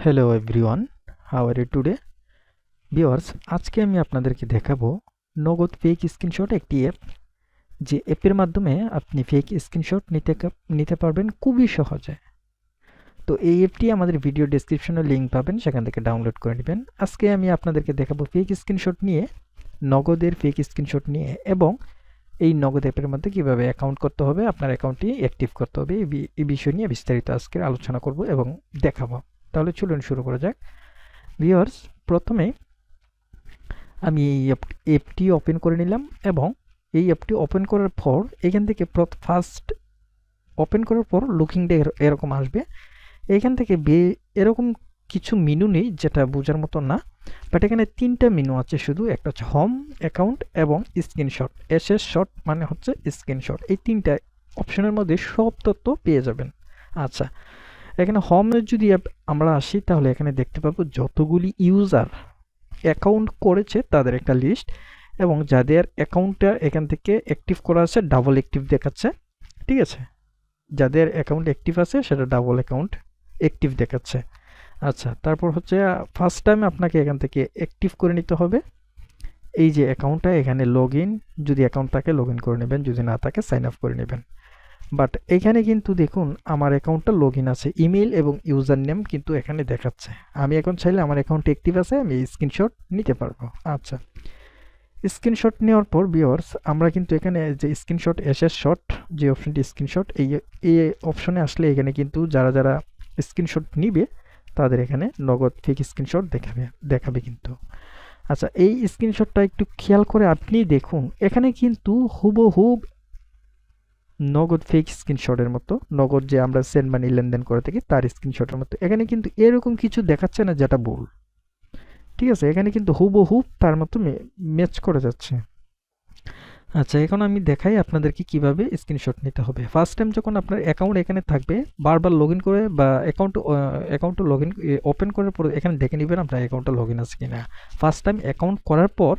Hello everyone, how are you today? Viewers, আজকে আমি আপনাদেরকে দেখাবো নগদ ফেক স্ক্রিনশট একটি অ্যাপ, যে অ্যাপের মাধ্যমে আপনি ফেক স্ক্রিনশট নিতে পারবেন খুবই সহজে। তো এই অ্যাপটি আমাদের ভিডিও ডেসক্রিপশনে লিঙ্ক পাবেন, সেখান থেকে ডাউনলোড করে নেবেন। আজকে আমি আপনাদেরকে দেখাবো ফেক স্ক্রিনশট নিয়ে, নগদের ফেক স্ক্রিনশট নিয়ে, এবং এই নগদ অ্যাপের মধ্যে কীভাবে অ্যাকাউন্ট করতে হবে, আপনার অ্যাকাউন্টটি অ্যাক্টিভ করতে হবে, এই বিষয় নিয়ে বিস্তারিত আজকে আলোচনা করব এবং দেখাবো। তাহলে চলুন শুরু করা যাক। ভিউয়ার্স, প্রথমে আমি এই অ্যাপটি ওপেন করে নিলাম এবং এই অ্যাপটি ওপেন করার পর এখান থেকে ফার্স্ট ওপেন করার পর লুকিংটা এরকম আসবে। এখান থেকে এরকম কিছু মেনু নেই, যেটা বোঝার মতো না, বাট এখানে তিনটা মেনু আছে শুধু। একটা হচ্ছে হোম, অ্যাকাউন্ট এবং স্ক্রিনশট। এসএস শট মানে হচ্ছে স্ক্রিনশট। এই তিনটা অপশনের মধ্যে সব তথ্য পেয়ে যাবেন। আচ্ছা, এখানে হোমে যদি আমরা আসি, তাহলে এখানে দেখতে পাবো যতগুলি ইউজার অ্যাকাউন্ট করেছে তাদের একটা লিস্ট, এবং যাদের অ্যাকাউন্টটা এখান থেকে অ্যাক্টিভ করা আছে ডাবল অ্যাক্টিভ দেখাচ্ছে। ঠিক আছে, যাদের অ্যাকাউন্ট অ্যাক্টিভ আছে সেটা ডাবল অ্যাকাউন্ট অ্যাক্টিভ দেখাচ্ছে। আচ্ছা, তারপর হচ্ছে ফার্স্ট টাইম আপনাকে এখান থেকে অ্যাক্টিভ করে নিতে হবে এই যে অ্যাকাউন্টটা। এখানে লগ ইন, যদি অ্যাকাউন্ট থাকে লগ ইন করে নেবেন, যদি না থাকে সাইন আপ করে নেবেন। বাট এখানে কিন্তু দেখুন আমার অ্যাকাউন্টটা লগ ইন আছে, ইমেল এবং ইউজার নেম কিন্তু এখানে দেখাচ্ছে। আমি এখন চাইলে আমার অ্যাকাউন্ট অ্যাক্টিভ আছে, আমি স্ক্রিনশট নিতে পারবো। আচ্ছা, স্ক্রিনশট নেওয়ার পর ভিউয়ার্স, আমরা কিন্তু এখানে যে স্ক্রিনশট এসএস শট, যে অপশনটি স্ক্রিনশট, এই অপশনে আসলে এখানে কিন্তু যারা যারা স্ক্রিনশট নিবে তাদের এখানে নগদ ফেক স্ক্রিনশট দেখাবে কিন্তু। আচ্ছা, এই স্ক্রিনশটটা একটু খেয়াল করে আপনি দেখুন, এখানে কিন্তু হুবহুব নগদ ফেক স্ক্রিনশটের মতো, নগদ যে আমরা সেন্ড মানি লেনদেন করে থাকি তার স্ক্রিনশটের মতো। এখানে কিন্তু এরকম কিছু দেখাচ্ছে না যেটা ভুল। ঠিক আছে, এখানে কিন্তু হুবহুব তার মতো ম্যাচ করে যাচ্ছে। আচ্ছা, এখন আমি দেখাই আপনাদেরকে কিভাবে স্ক্রিনশট নিতে হবে। ফার্স্ট টাইম যখন আপনার অ্যাকাউন্ট এখানে থাকবে, বারবার লগ ইন করে বা অ্যাকাউন্ট লগ ইন ওপেন করার পর এখানে দেখে নেবেন আপনার অ্যাকাউন্টটা লগ ইন আছে কিনা। ফার্স্ট টাইম অ্যাকাউন্ট করার পর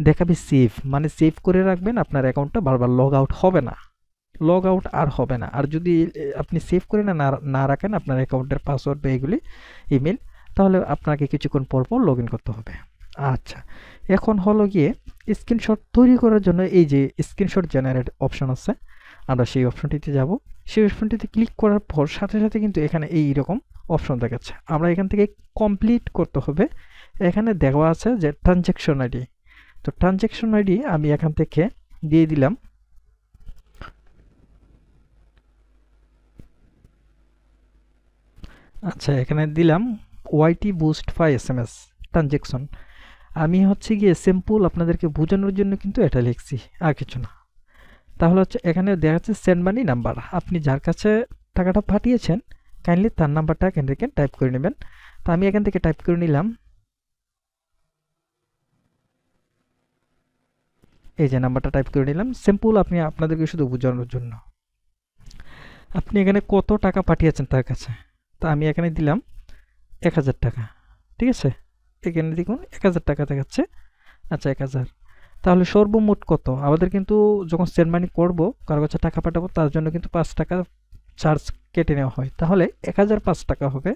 দেখাবে সেভ, মানে সেভ করে রাখবেন, আপনার অ্যাকাউন্টটা বারবার লগ আউট হবে না, লগ আউট আর হবে না। আর যদি আপনি সেভ করে না রাখেন আপনার অ্যাকাউন্টের পাসওয়ার্ড বা এগুলি ইমেল, তাহলে আপনাকে কিছুক্ষণ পর পর লগ ইন করতে হবে। আচ্ছা, এখন হলো গিয়ে স্ক্রিনশট তৈরি করার জন্য এই যে স্ক্রিনশট জেনারেট অপশন আছে, আমরা সেই অপশনটিতে যাব। সেই অপশনটিতে ক্লিক করার পর সাথে সাথে কিন্তু এখানে এই রকম অপশন দেখাচ্ছে। আমরা এখান থেকে কমপ্লিট করতে হবে। এখানে দেওয়া আছে যে ট্রানজ্যাকশন আইডি, তো ট্রানজ্যাকশন আইডি আমি এখান থেকে দিয়ে দিলাম। আচ্ছা, এখানে দিলাম ওয়াইটি বুস্ট 5 SMS ট্রানজ্যাকশন। আমি হচ্ছে গিয়ে সিম্পল আপনাদেরকে বোঝানোর জন্য কিন্তু এটা লিখছি, আর কিছু না। তাহলে হচ্ছে এখানে দেখা যাচ্ছে সেন্ড মানি নাম্বার, আপনি যার কাছে টাকাটা পাঠিয়েছেন কাইন্ডলি তার নাম্বারটা এখান থেকে টাইপ করে নেবেন। তো আমি এখান থেকে টাইপ করে নিলাম, এই যে নাম্বারটা টাইপ করে নিলাম। সিম্পল আপনাদেরকে শুধু বোঝানোর জন্য। আপনি এখানে কত টাকা পাঠিয়েছেন তার কাছে, তো আমি এখানে দিলাম 1000 টাকা। ঠিক আছে, এখানে দেখুন 1000 টাকা দেখাচ্ছে। আচ্ছা, 1000, তাহলে সর্বমোট কত? আমাদের কিন্তু যখন সেন্ড মানি করবো, কারো কাছে টাকা পাঠাবো, তার জন্য কিন্তু 5 টাকা চার্জ কেটে নেওয়া হয়, তাহলে 1005 টাকা হবে।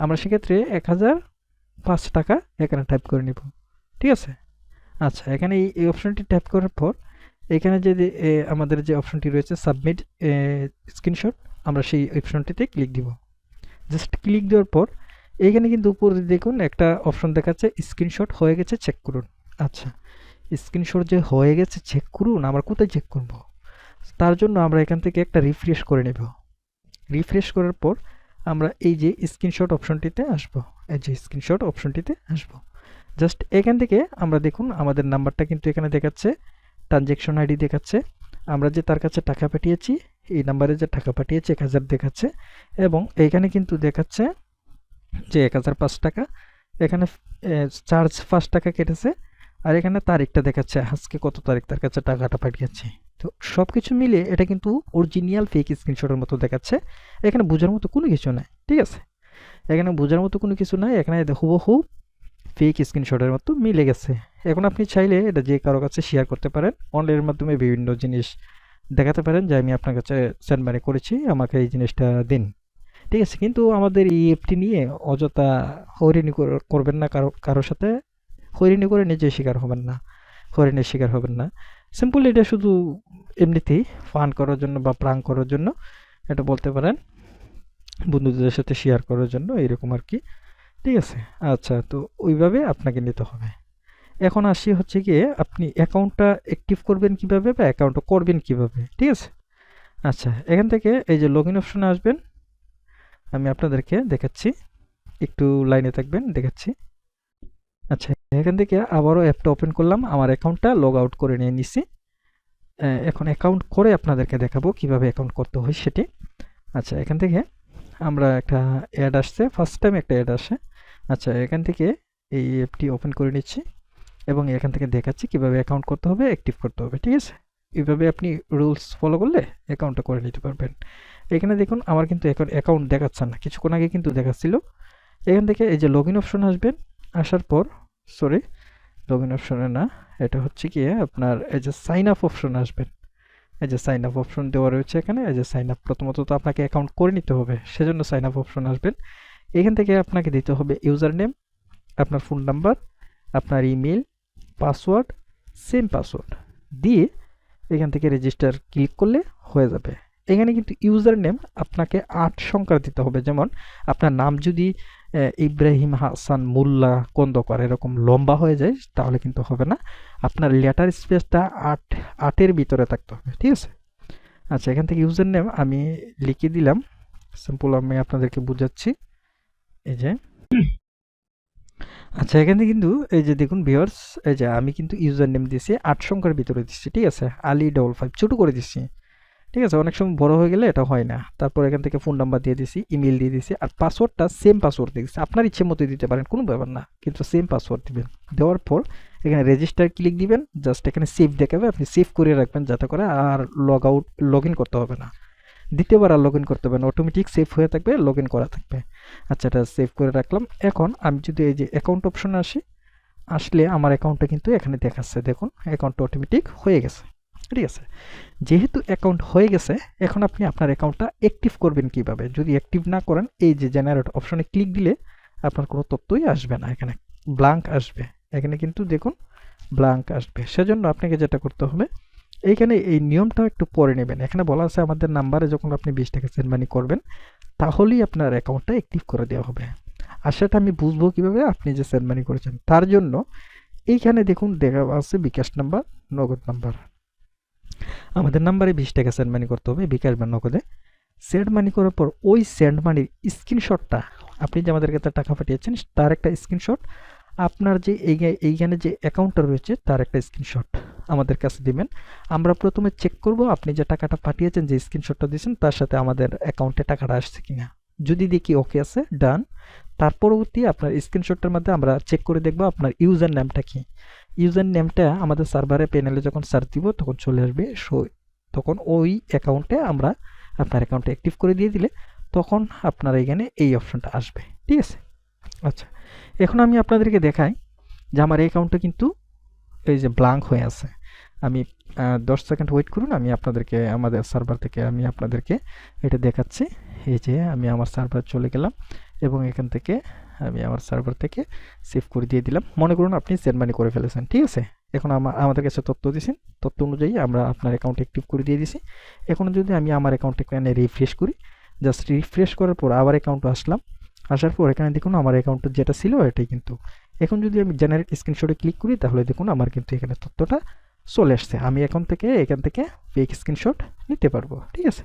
আমরা সেক্ষেত্রে 1005 টাকা এখানে টাইপ করে নিব। ঠিক আছে। আচ্ছা, এখানে এই অপশনটি টাইপ করার পর এখানে যে আমাদের যে অপশনটি রয়েছে সাবমিট স্ক্রিনশট, আমরা সেই অপশনটিতে ক্লিক দিব। জাস্ট ক্লিক দেওয়ার পর এখানে কিন্তু উপরে দেখুন একটা অপশন দেখাচ্ছে স্ক্রিনশট হয়ে গেছে, চেক করুন। আচ্ছা, স্ক্রিনশট যে হয়ে গেছে চেক করুন, আমরা কোথায় চেক করব? তার জন্য আমরা এখান থেকে একটা রিফ্রেশ করে নেব। রিফ্রেশ করার পর আমরা এই যে স্ক্রিনশট অপশনটিতে আসব, এই যে স্ক্রিনশট অপশনটিতে আসব। জাস্ট এখান থেকে আমরা দেখুন আমাদের নাম্বারটা কিন্তু এখানে দেখাচ্ছে, ট্রানজ্যাকশন আইডি দেখাচ্ছে, আমরা যে তার কাছে টাকা পাঠিয়েছি এই নাম্বারে যে টাকা পাঠিয়েছি 1000 দেখাচ্ছে, এবং এইখানে কিন্তু দেখাচ্ছে যে 1005 টাকা, এখানে চার্জ 5 টাকা কেটেছে, আর এখানে তারিখটা দেখাচ্ছে আজকে কত তারিখ তার কাছে টাকাটা পাঠিয়েছি। তো সব কিছু মিলে এটা কিন্তু অরিজিনাল ফেক স্ক্রিনশটের মতো দেখাচ্ছে, এখানে বোঝার মতো কোনো কিছু নাই। ঠিক আছে, এখানে বোঝার মতো কোনো কিছু নাই, এখানে হুবহু ফেক স্ক্রিনশটের মতো মিলে গেছে। এখন আপনি চাইলে এটা যে কারো কাছে শেয়ার করতে পারেন, অনলাইনের মাধ্যমে বিভিন্ন জিনিস দেখাতে পারেন যে আমি আপনার কাছে সেন্ড মানি করেছি, আমাকে এই জিনিসটা দিন। ঠিক আছে? কিন্তু আমাদের এই অ্যাপটি নিয়ে অযথা হয়রানি করবেন না, কারোর সাথে হয়রানি করে নিজে শিকার হবেন না, হয়রানির শিকার হবেন না। সিম্পল এটা শুধু এমনিতেই ফান করার জন্য বা প্রাঙ্ক করার জন্য এটা বলতে পারেন, বন্ধুদের সাথে শেয়ার করার জন্য এরকম আর কি। ঠিক আছে? আচ্ছা, তো ওইভাবে আপনাকে নিতে হবে। এখন আসি হচ্ছে গিয়ে আপনি অ্যাকাউন্টটা অ্যাক্টিভ করবেন কিভাবে বা অ্যাকাউন্টটা করবেন কিভাবে। ঠিক আছে? আচ্ছা, এখান থেকে এই যে লগইন অপশনে আসবেন, আমি আপনাদেরকে দেখাচ্ছি, একটু লাইনে থাকবেন, দেখাচ্ছি। আচ্ছা, এখান থেকে আবারও অ্যাপটা ওপেন করলাম, আমার অ্যাকাউন্টটা লগ আউট করে নিয়ে নিছি। এখন অ্যাকাউন্ট করে আপনাদেরকে দেখাবো কিভাবে অ্যাকাউন্ট করতে হয় সেটি। আচ্ছা, এখান থেকে আমরা একটা অ্যাড আসছে, ফার্স্ট টাইম একটা অ্যাড আসে। আচ্ছা, এখান থেকে এই অ্যাপটি ওপেন করে নিচ্ছি এবং এখান থেকে দেখাচ্ছি কিভাবে অ্যাকাউন্ট করতে হবে, অ্যাক্টিভ করতে হবে। ঠিক আছে? এইভাবে আপনি রুলস ফলো করলে অ্যাকাউন্টটা করে নিতে পারবেন। এখানে দেখুন আমার কিন্তু এখন অ্যাকাউন্ট দেখাচ্ছে না, কিছুক্ষণ আগে কিন্তু দেখাচ্ছিল। এখান থেকে এই যে লগইন অপশন আসবেন, আসার পর সরি লগইন অপশনে না, এটা হচ্ছে গিয়ে আপনার এই যে সাইন আপ অপশন আসবেন। এই যে সাইন আপ অপশন দেওয়া রয়েছে এখানে, এই যে সাইন আপ, প্রথমত তো আপনাকে অ্যাকাউন্ট করে নিতে হবে, সেজন্য সাইন আপ অপশন আসবেন। এখান থেকে আপনাকে দিতে হবে ইউজার নেম, আপনার ফোন নাম্বার, আপনার ইমেল, পাসওয়ার্ড, সেম পাসওয়ার্ড দিয়ে এখান থেকে রেজিস্টার ক্লিক করলে হয়ে যাবে। এখানে কিন্তু ইউজার নেম আপনাকে 8 সংখ্যার দিতে হবে। যেমন আপনার নাম যদি ইব্রাহিম হাসান মোল্লা কন্দকর এরকম লম্বা হয়ে যায় তাহলে কিন্তু হবে না, আপনার লেটার স্পেসটা 8 ভিতরে থাকতে হবে। ঠিক আছে? আচ্ছা, এখান থেকে ইউজার নেম আমি লিখে দিলাম, সিম্পল আমি আপনাদেরকে বুঝাচ্ছি। এই যে আচ্ছা, এখানে কিন্তু এই যে দেখুন ভিউয়ার্স, এই যে আমি কিন্তু ইউজার নেম দিয়েছি 8 সংখ্যার ভিতরে দিচ্ছি। ঠিক আছে? আলী 55 ছোট করে দিচ্ছি। ঠিক আছে? অনেক সময় বড় হয়ে গেলে এটা হয় না। তারপর এখান থেকে ফোন নাম্বার দিয়ে দিছি, ইমেল দিয়ে দিছি, আর পাসওয়ার্ডটা সেম পাসওয়ার্ড দিয়ে দিচ্ছি। আপনার ইচ্ছে মতো দিতে পারেন, কোনো ব্যাপার না, কিন্তু সেম পাসওয়ার্ড দিবেন। দেওয়ার পর এখানে রেজিস্টার ক্লিক দিবেন, জাস্ট এখানে সেভ দেখাবে, আপনি সেভ করে রাখবেন যাতে করে আর লগ ইন করতে হবে না, দ্বিতীয়বার আর লগ ইন করতে হবে না, অটোমেটিক সেভ হয়ে থাকবে, লগ ইন করা থাকবে। আচ্ছা, এটা সেভ করে রাখলাম। এখন আমি যদি এই যে অ্যাকাউন্ট অপশনে আসি, আসলে আমার অ্যাকাউন্টটা কিন্তু এখানে দেখাচ্ছে, দেখুন অ্যাকাউন্টটা অটোমেটিক হয়ে গেছে। ঠিক আছে? যেহেতু অ্যাকাউন্ট হয়ে গেছে, এখন আপনি আপনার অ্যাকাউন্টটা অ্যাক্টিভ করবেন কিভাবে। যদি অ্যাক্টিভ না করেন, এই যে জেনারেট অপশনে ক্লিক দিলে আপনার কোনো তথ্যই আসবে না, এখানে ব্ল্যাঙ্ক আসবে। এখানে কিন্তু দেখুন ব্ল্যাঙ্ক আসবে। সেজন্য আপনাকে যেটা করতে হবে, এইখানে এই নিয়মটাও একটু পড়ে নেবেন। এখানে বলা আছে আমাদের নাম্বারে যখন আপনি 20 টাকা সেন্ড মানি করবেন তাহলেই আপনার অ্যাকাউন্টটা অ্যাক্টিভ করে দেওয়া হবে। আর সেটা আমি বুঝবো কিভাবে আপনি যে সেন্ড মানি করেছেন। তার জন্য এইখানে দেখুন দেখা আছে বিকাশ নাম্বার, নগদ নাম্বার। আমাদের নাম্বারে 20 টাকা সেন্ড মানি করতে হবে বিকাশ বা নগদে। সেন্ড মানি করার পর ওই সেন্ড মানির স্ক্রিনশটটা, আপনি যে আমাদের কাছে টাকা পাঠিয়েছেন তার একটা স্ক্রিনশট, আপনার যে এইখানে যে অ্যাকাউন্টটা রয়েছে তার একটা স্ক্রিনশট আমাদের কাছে দিবেন। আমরা প্রথমে চেক করব আপনি যে টাকাটা পাঠিয়েছেন, যে স্ক্রিনশটটা দিয়েছেন তার সাথে আমাদের অ্যাকাউন্টে টাকাটা আসছে কিনা। যদি দেখি ওকে আছে, ডান। তার পরবর্তী আপনার স্ক্রিনশটটার মধ্যে আমরা চেক করে দেখব আপনার ইউজার নেমটা কি। ইউজার নেমটা আমাদের সার্ভারে প্যানেলে যখন সার্চ দিব তখন চলে আসবে, তখন ওই অ্যাকাউন্টে আমরা আপনার অ্যাকাউন্টে অ্যাক্টিভ করে দিয়ে দিলে তখন আপনার এখানে এই অপশনটা আসবে। ঠিক আছে? আচ্ছা, এখন আমি আপনাদেরকে দেখাই যে আমার অ্যাকাউন্টটা কিন্তু এই যে ব্ল্যাঙ্ক হয়ে আছে। আমি 10 সেকেন্ড ওয়েট করুন, আমি আপনাদেরকে আমাদের সার্ভার থেকে আমি আপনাদেরকে এটা দেখাচ্ছি। এই যে আমি আমার সার্ভার চলে গেলাম এবং এখান থেকে আমি আমার সার্ভার থেকে সেভ করে দিয়ে দিলাম। মনে করুন আপনি সেন্ড মানি করে ফেলেছেন। ঠিক আছে? এখন আমাদের কাছে তথ্য দিয়েছেন, তথ্য অনুযায়ী আমরা আপনার অ্যাকাউন্ট অ্যাক্টিভ করে দিয়ে দিছি। এখন যদি আমি আমার অ্যাকাউন্ট এখানে রিফ্রেশ করি, জাস্ট রিফ্রেশ করার পর আবার অ্যাকাউন্টে আসলাম, আসার পর এখানে দেখুন আমার অ্যাকাউন্টে যেটা ছিল এটাই কিন্তু। এখন যদি আমি জেনারেট স্ক্রিনশটে ক্লিক করি তাহলে দেখুন আমার কিন্তু এখানে তথ্যটা চলে আসছে। আমি এখান থেকে ফেক স্ক্রিনশট নিতে পারবো। ঠিক আছে?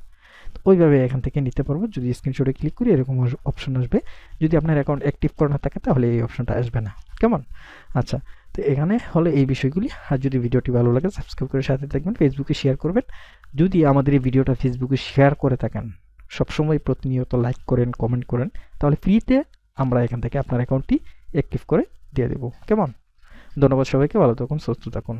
ওইভাবে এখান থেকে নিতে পারবো। যদি স্ক্রিনশটে ক্লিক করি এরকম অপশন আসবে। যদি আপনার অ্যাকাউন্ট অ্যাক্টিভ করা না থাকে তাহলে এই অপশনটা আসবে না। কেমন? আচ্ছা, তো এখানে হলো এই বিষয়গুলি। আর যদি ভিডিওটি ভালো লাগে সাবস্ক্রাইব করে সাথে থাকবেন, ফেসবুকে শেয়ার করবেন। যদি আমাদের এই ভিডিওটা ফেসবুকে শেয়ার করে থাকেন, সবসময় প্রতিনিয়ত লাইক করেন, কমেন্ট করেন, তাহলে ফ্রিতে আমরা এখান থেকে আপনার অ্যাকাউন্টটি অ্যাক্টিভ করে দিয়ে দেবো। কেমন? ধন্যবাদ সবাইকে, ভালো থাকুন, সুস্থ থাকুন।